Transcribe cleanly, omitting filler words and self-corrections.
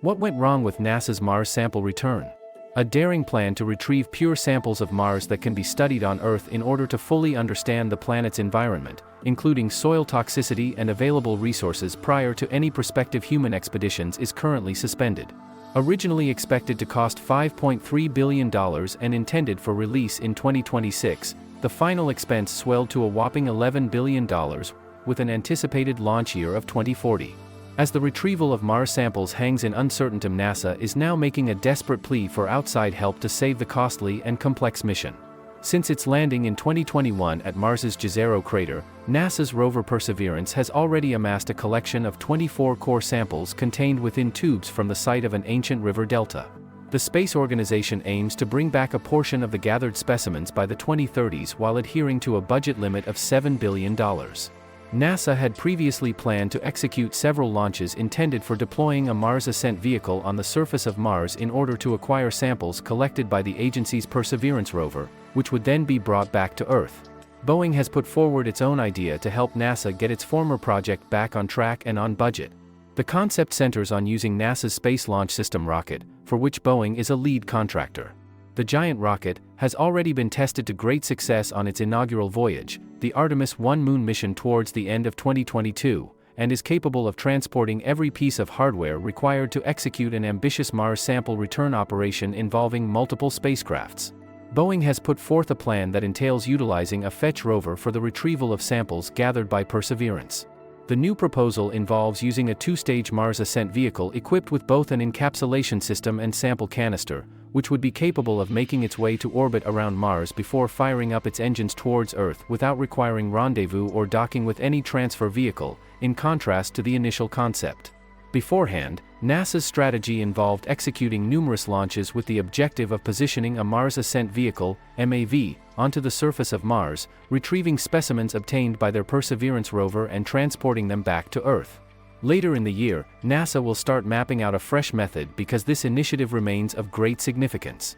What went wrong with NASA's Mars sample return? A daring plan to retrieve pure samples of Mars that can be studied on Earth in order to fully understand the planet's environment, including soil toxicity and available resources prior to any prospective human expeditions, is currently suspended. Originally expected to cost $5.3 billion and intended for release in 2026, the final expense swelled to a whopping $11 billion, with an anticipated launch year of 2040. As the retrieval of Mars samples hangs in uncertainty, NASA is now making a desperate plea for outside help to save the costly and complex mission. Since its landing in 2021 at Mars's Jezero crater, NASA's rover Perseverance has already amassed a collection of 24 core samples contained within tubes from the site of an ancient river delta. The space organization aims to bring back a portion of the gathered specimens by the 2030s while adhering to a budget limit of $7 billion. NASA had previously planned to execute several launches intended for deploying a Mars ascent vehicle on the surface of Mars in order to acquire samples collected by the agency's Perseverance rover, which would then be brought back to Earth. Boeing has put forward its own idea to help NASA get its former project back on track and on budget. The concept centers on using NASA's Space Launch System rocket, for which Boeing is a lead contractor. The giant rocket has already been tested to great success on its inaugural voyage, the Artemis 1 moon mission towards the end of 2022, and is capable of transporting every piece of hardware required to execute an ambitious Mars sample return operation involving multiple spacecrafts. Boeing has put forth a plan that entails utilizing a fetch rover for the retrieval of samples gathered by Perseverance. The new proposal involves using a two-stage Mars ascent vehicle equipped with both an encapsulation system and sample canister, which would be capable of making its way to orbit around Mars before firing up its engines towards Earth without requiring rendezvous or docking with any transfer vehicle, in contrast to the initial concept. Beforehand, NASA's strategy involved executing numerous launches with the objective of positioning a Mars Ascent Vehicle, MAV, onto the surface of Mars, retrieving specimens obtained by their Perseverance rover and transporting them back to Earth. Later in the year, NASA will start mapping out a fresh method because this initiative remains of great significance.